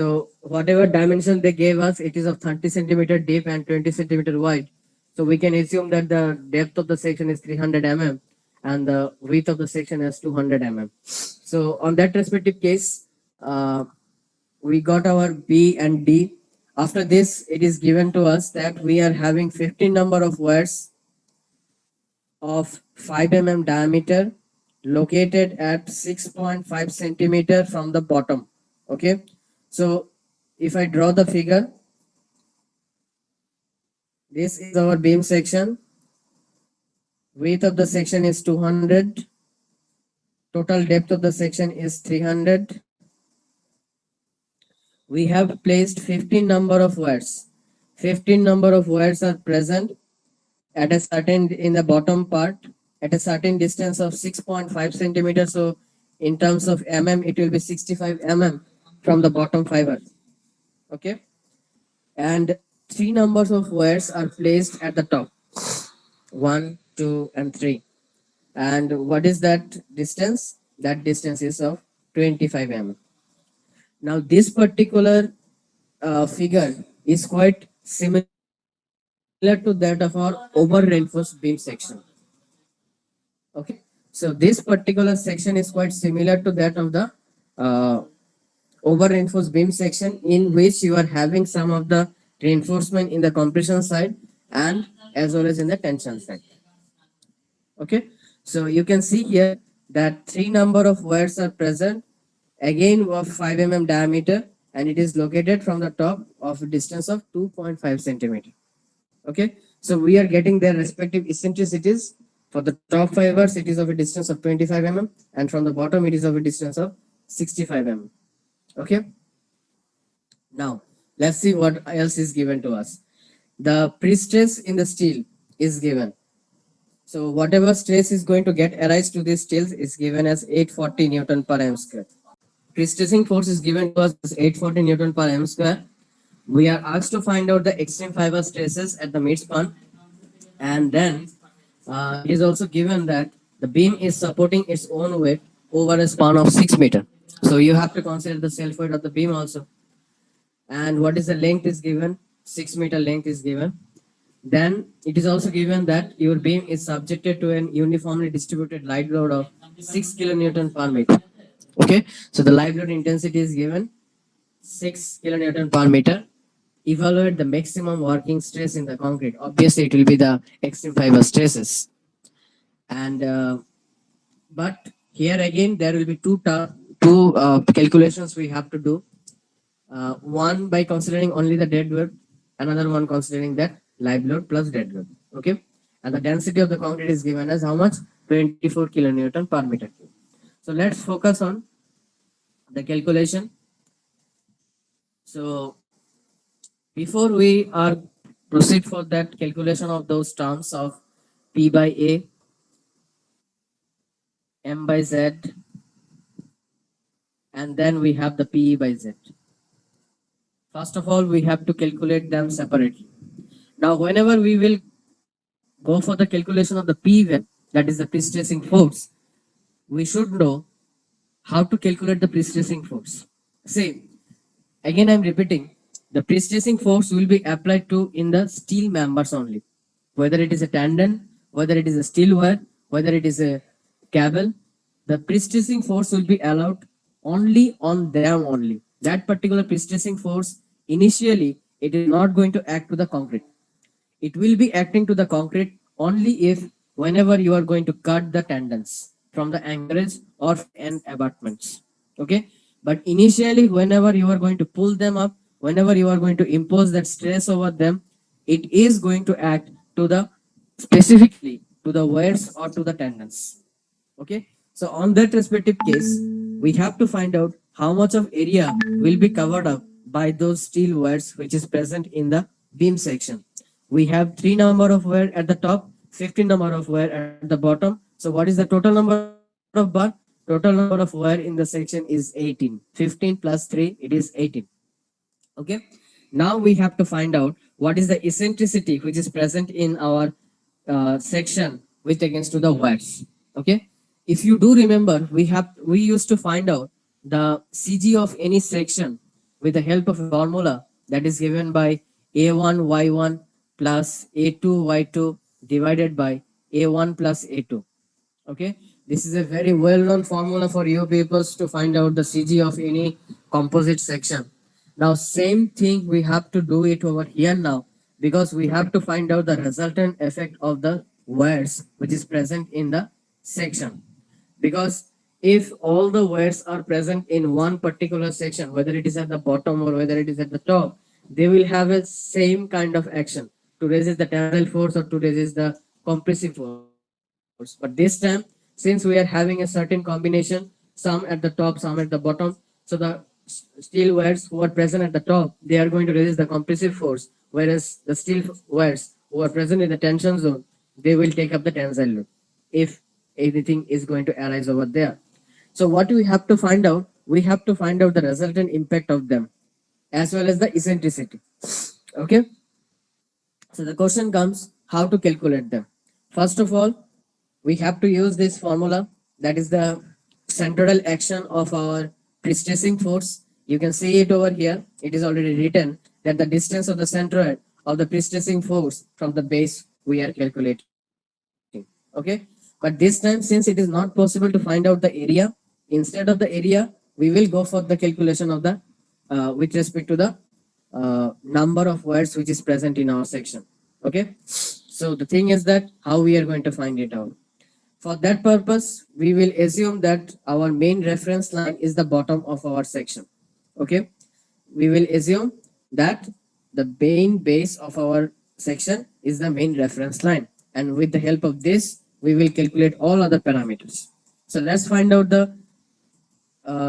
So whatever dimension they gave us, it is of 30 centimeter deep and 20 centimeter wide. So we can assume that the depth of the section is 300 mm and the width of the section is 200 mm. So on that respective case, we got our B and D. After this, it is given to us that we are having 15 number of wires of 5 mm diameter located at 6.5 centimeter from the bottom. Okay, so if I draw the figure, this is our beam section. Width of the section is 200. Total depth of the section is 300. We have placed 15 number of wires. 15 number of wires are present at a certain in the bottom part at a certain distance of 6.5 centimeters. So in terms of mm, it will be 65 mm from the bottom fiber. Okay, and three numbers of wires are placed at the top, 1, 2, and 3. And what is that distance? That distance is of 25 mm. Now this particular figure is quite similar to that of our over reinforced beam section. Okay, so this particular section is quite similar to that of the uh, over reinforced beam section, in which you are having some of the reinforcement in the compression side and as well as in the tension side. Okay, so you can see here that three number of wires are present, again of 5 mm diameter, and it is located from the top of a distance of 2.5 centimeter. Okay, so we are getting their respective eccentricities. For the top fibers, it is of a distance of 25 mm, and from the bottom, it is of a distance of 65 mm. Okay, now let's see what else is given to us. The pre-stress in the steel is given. So whatever stress is going to get arise to these steels is given as 840 Newton per m square. Pre-stressing force is given to us as 840 Newton per m square. We are asked to find out the extreme fiber stresses at the midspan, and then it is also given that the beam is supporting its own weight over a span of 6 meter. So you have to consider the self weight of the beam also. And what is the length is given? 6 meter length is given. Then it is also given that your beam is subjected to an uniformly distributed light load of 6 kilonewton per meter. Okay, so the live load intensity is given 6 kilonewton per meter. Evaluate the maximum working stress in the concrete. Obviously, it will be the extreme fiber stresses. And but here again, there will be two calculations we have to do. One by considering only the dead load, another one considering that live load plus dead load. Okay, and the density of the concrete is given as how much? 24 kilonewton per meter cube. So let's focus on the calculation. So before we are proceed for that calculation of those terms of P by A, M by Z, and then we have the PE by Z. First of all, we have to calculate them separately. Now, whenever we will go for the calculation of the P value, that is the pre-stressing force, we should know how to calculate the pre-stressing force. See, again I'm repeating, the pre-stressing force will be applied to in the steel members only. Whether it is a tendon, whether it is a steel wire, whether it is a cable, the pre-stressing force will be allowed only on them only. That particular pre-stressing force, initially, it is not going to act to the concrete. It will be acting to the concrete only if whenever you are going to cut the tendons from the anchorage or end abutments. Okay, but initially whenever you are going to pull them up, whenever you are going to impose that stress over them, it is going to act to the specifically to the wires or to the tendons. Okay, so on that respective case, we have to find out how much of area will be covered up by those steel wires which is present in the beam section. We have three number of wire at the top, 15 number of wire at the bottom. So what is the total number of bar? Total number of wire in the section is 18. 15 plus 3, it is 18. Okay, now we have to find out what is the eccentricity which is present in our section with against to the wires. Okay, if you do remember, we used to find out the CG of any section with the help of a formula that is given by a1y1 plus a2y2 divided by a1 plus a2. Okay, this is a very well known formula for you peoples to find out the CG of any composite section. Now same thing we have to do it over here now, because we have to find out the resultant effect of the wires which is present in the section. Because if all the wires are present in one particular section, whether it is at the bottom or whether it is at the top, they will have a same kind of action to resist the tensile force or to resist the compressive force. But this time, since we are having a certain combination, some at the top, some at the bottom, so the steel wires who are present at the top, they are going to resist the compressive force, whereas the steel wires who are present in the tension zone, they will take up the tensile load if anything is going to arise over there. So what we have to find out, we have to find out the resultant impact of them as well as the eccentricity. Okay, so the question comes how to calculate them. First of all, we have to use this formula, that is the central action of our pre-stressing force. You can see it over here. It is already written that the distance of the centroid of the pre-stressing force from the base we are calculating. Okay, but this time, since it is not possible to find out the area, instead of the area, we will go for the calculation of the with respect to the number of words which is present in our section. Okay, so the thing is that how we are going to find it out. For that purpose, we will assume that our main reference line is the bottom of our section. Okay, we will assume that the main base of our section is the main reference line, and with the help of this, we will calculate all other parameters. So let's find out the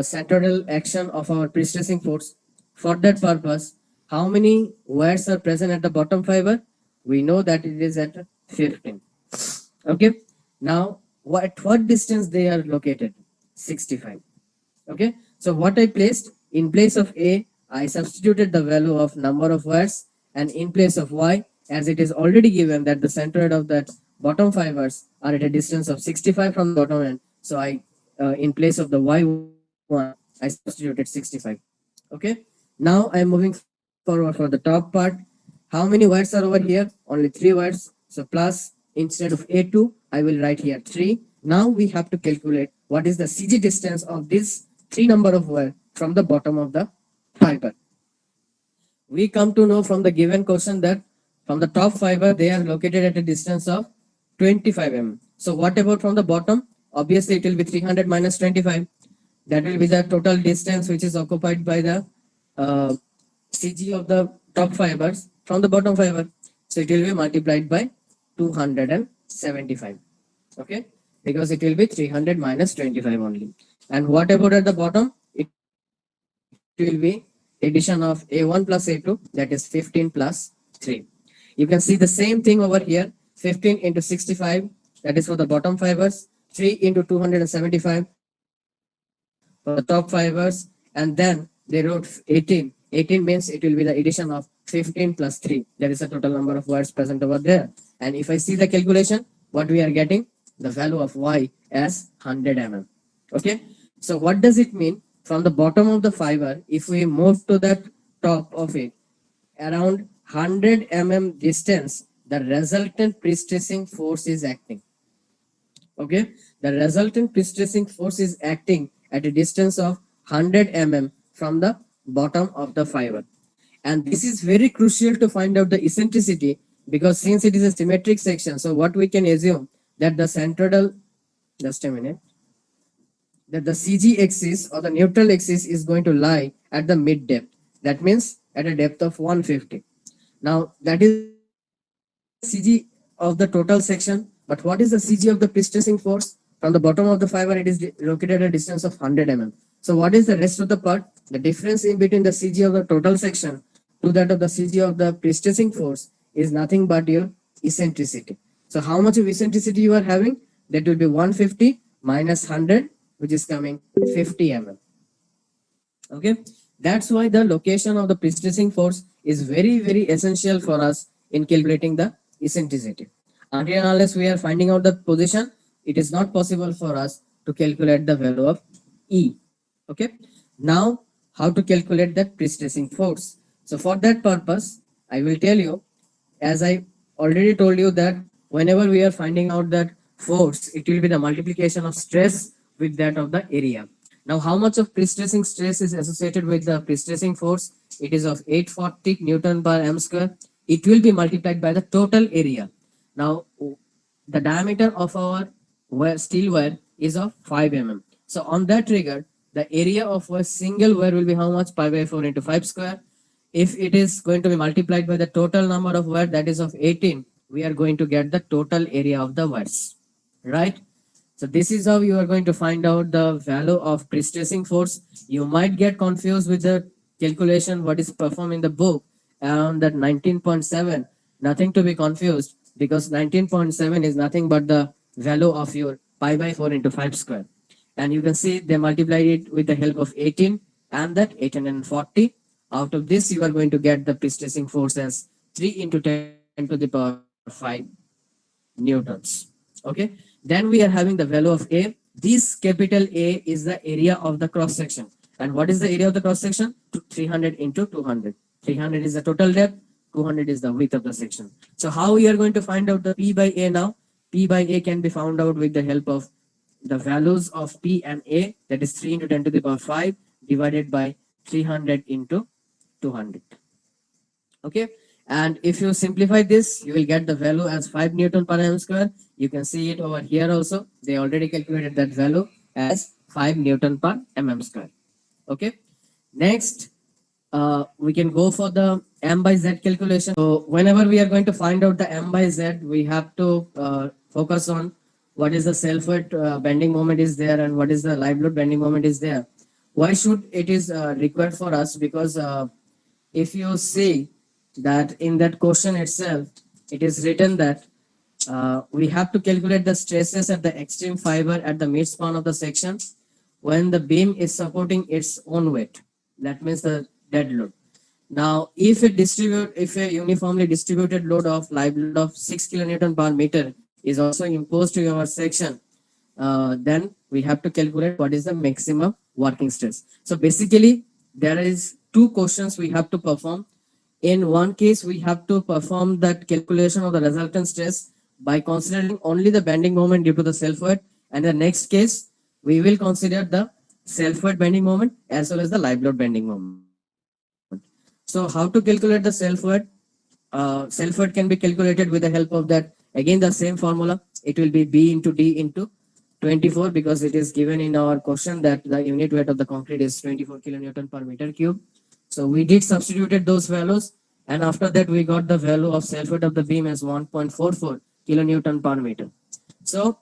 central action of our pre-stressing force. For that purpose, how many wires are present at the bottom fiber? We know that it is at 15. Okay, now what distance they are located? 65. Okay, so what I placed in place of a, I substituted the value of number of wires, and in place of y, as it is already given that the centroid of that bottom fibers are at a distance of 65 from the bottom end, so I in place of the y1 I substituted 65. Okay, now I am moving forward for the top part. How many wires are over here? Only 3 wires. So plus, instead of a2 I will write here 3. Now we have to calculate what is the CG distance of this 3 number of wire from the bottom of the fiber. We come to know from the given question that from the top fiber they are located at a distance of 25 mm. So what about from the bottom? Obviously it will be 300 minus 25. That will be the total distance which is occupied by the uh, CG of the top fibers from the bottom fiber. So it will be multiplied by 275. Okay, because it will be 300 minus 25 only. And what about at the bottom? It will be addition of a1 plus a2, that is 15 plus 3. You can see the same thing over here. 15 into 65, that is for the bottom fibers. 3 into 275 for the top fibers, and then they wrote 18. 18 means it will be the addition of 15 plus 3. That is the total number of words present over there. And if I see the calculation, what we are getting? The value of y as 100 mm. Okay. So what does it mean? From the bottom of the fiber, if we move to that top of it, around 100 mm distance, the resultant pre-stressing force is acting. Okay, the resultant pre-stressing force is acting at a distance of 100 mm from the bottom of the fiber. And this is very crucial to find out the eccentricity, because since it is a symmetric section, so what we can assume that the central, just a minute, that the CG axis or the neutral axis is going to lie at the mid depth. That means at a depth of 150. Now that is the CG of the total section, but what is the CG of the pre-stressing force? From the bottom of the fiber, it is located at a distance of 100 mm. So what is the rest of the part? The difference in between the CG of the total section to that of the CG of the pre-stressing force is nothing but your eccentricity. So how much of eccentricity you are having? That will be 150 minus 100, which is coming 50 mm. Okay, that's why the location of the pre-stressing force is very essential for us in calculating the eccentricity. Until unless we are finding out the position, it is not possible for us to calculate the value of E. Okay, now how to calculate that pre-stressing force. So for that purpose, I will tell you, as I already told you, that whenever we are finding out that force, it will be the multiplication of stress with that of the area. Now, how much of pre-stressing stress is associated with the pre-stressing force? It is of 840 Newton per m square. It will be multiplied by the total area. Now, the diameter of our steel wire is of 5 mm. So on that regard, the area of a single wire will be how much? Pi by 4 into 5 square. If it is going to be multiplied by the total number of wire, that is of 18, we are going to get the total area of the wires, right? So this is how you are going to find out the value of pre-stressing force. You might get confused with the calculation what is performed in the book around that 19.7. Nothing to be confused, because 19.7 is nothing but the value of your pi by 4 into 5 square. And you can see they multiplied it with the help of 18 and that 1840. Out of this, you are going to get the pre-stressing force as 3 into 10 to the power 5 newtons. Okay. Then we are having the value of A. This capital A is the area of the cross section. And what is the area of the cross section? 300 into 200. 300 is the total depth. 200 is the width of the section. So how we are going to find out the P by A now? P by A can be found out with the help of the values of P and A, that is 3 into 10 to the power 5 divided by 300 into 200. Okay. And if you simplify this, you will get the value as 5 Newton per m square. You can see it over here also. They already calculated that value as 5 Newton per mm square. Okay. Next, we can go for the m by z calculation. So whenever we are going to find out the m by z, we have to focus on what is the self-weight bending moment is there and what is the live load bending moment is there. Why should it is required for us? Because if you see that in that question itself, it is written that we have to calculate the stresses at the extreme fiber at the midspan of the section when the beam is supporting its own weight. That means the dead load. Now, if a uniformly distributed load of live load of 6 kilonewton per meter is also imposed to your section, then we have to calculate what is the maximum working stress. So basically, there is two questions we have to perform. In one case, we have to perform that calculation of the resultant stress by considering only the bending moment due to the self weight. And the next case, we will consider the self weight bending moment as well as the live load bending moment. So how to calculate the self weight? Self weight can be calculated with the help of that. Again, the same formula. It will be B into D into 24, because it is given in our question that the unit weight of the concrete is 24 kilonewton per meter cube. So we did substituted those values, and after that we got the value of self weight of the beam as 1.44 kilonewton per meter. So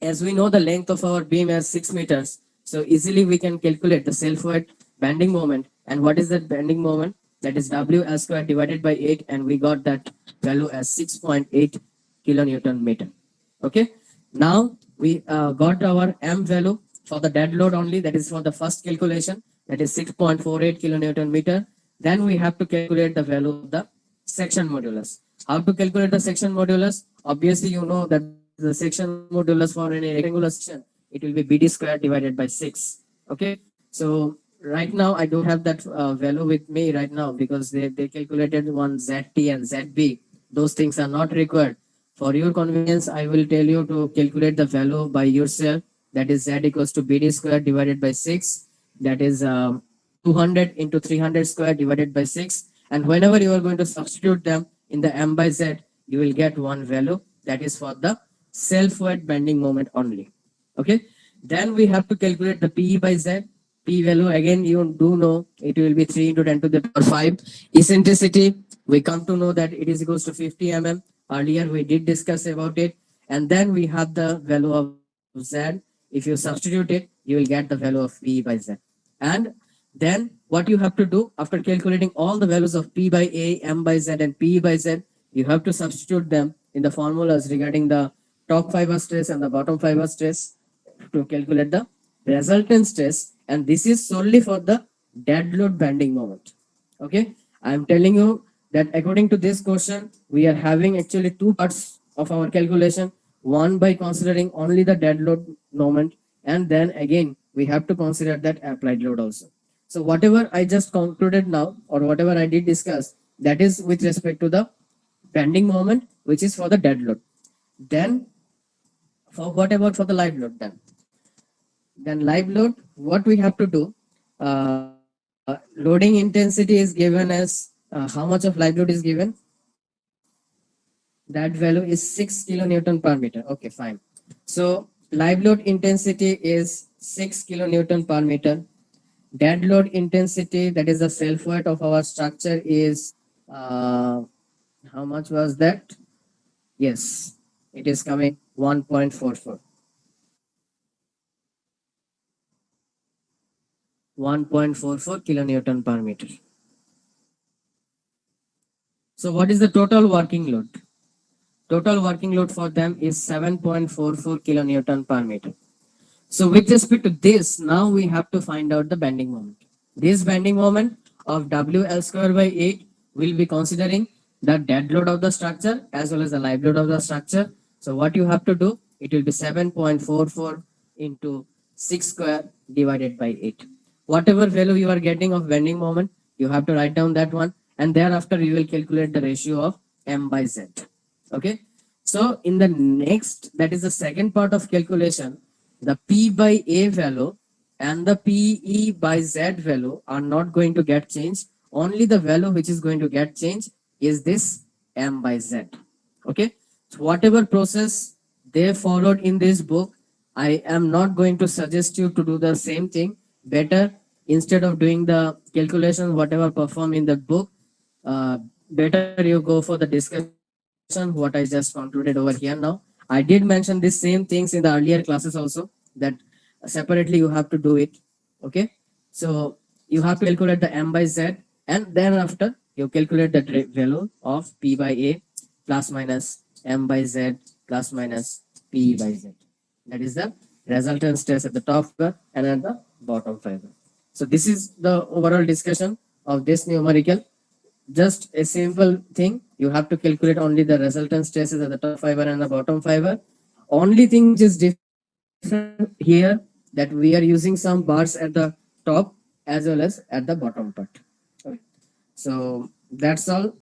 as we know the length of our beam as 6 meters, so easily we can calculate the self weight bending moment. And what is that bending moment? That is W L square divided by 8, and we got that value as 6.8 kilonewton meter. Okay. Now we got our M value for the dead load only. That is for the first calculation. That is 6.48 kilonewton meter. Then we have to calculate the value of the section modulus. How to calculate the section modulus? Obviously, you know that the section modulus for any rectangular section, it will be BD square divided by 6. Okay. So right now I don't have that value with me right now, because they calculated one ZT and ZB. Those things are not required. For your convenience, I will tell you to calculate the value by yourself. That is Z equals to BD square divided by 6. That is 200 into 300 square divided by 6. And whenever you are going to substitute them in the M by Z, you will get one value. That is for the self-weight bending moment only. Okay. Then we have to calculate the P by Z. P value, again, you do know it will be 3 into 10 to the power 5. Eccentricity, we come to know that it is equals to 50 mm. Earlier we did discuss about it. And then we have the value of Z. If you substitute it, you will get the value of P by Z. And then what you have to do after calculating all the values of P by A, M by Z, and P by Z, you have to substitute them in the formulas regarding the top fiber stress and the bottom fiber stress to calculate the resultant stress. And this is solely for the dead load bending moment. Okay. I am telling you that according to this question, we are having actually two parts of our calculation. One by considering only the dead load moment, and then again we have to consider that applied load also. So whatever I just concluded now, or whatever I did discuss, that is with respect to the bending moment, which is for the dead load. Then for what about for the live load? Then live load, what we have to do, loading intensity is given as how much of live load is given. That value is 6 kilonewton per meter. Okay, fine. So live load intensity is 6 kilonewton per meter. Dead load intensity, that is the self weight of our structure, is how much was that? Yes, it is coming 1.44. 1.44 kilonewton per meter. So what is the total working load? Total working load for them is 7.44 kilonewton per meter. So with respect to this, now we have to find out the bending moment. This bending moment of WL square by 8 will be considering the dead load of the structure as well as the live load of the structure. So what you have to do, it will be 7.44 into 6 square divided by 8. Whatever value you are getting of bending moment, you have to write down that one, and thereafter you will calculate the ratio of M by Z. Okay. So in the next, that is the second part of calculation, the P by A value and the PE by Z value are not going to get changed. Only the value which is going to get changed is this M by Z. Okay. So whatever process they followed in this book, I am not going to suggest you to do the same thing. Better, instead of doing the calculation, whatever perform in the book, better you go for the discussion, what I just concluded over here now. I did mention these same things in the earlier classes also, that separately you have to do it. Okay. So you have to calculate the M by Z, and then after you calculate the value of P by A plus minus M by Z plus minus P by Z. That is the resultant stress at the top fiber and at the bottom fiber. So this is the overall discussion of this numerical. Just a simple thing, you have to calculate only the resultant stresses at the top fiber and the bottom fiber. Only thing which is different here, that we are using some bars at the top as well as at the bottom part. Okay. So that's all.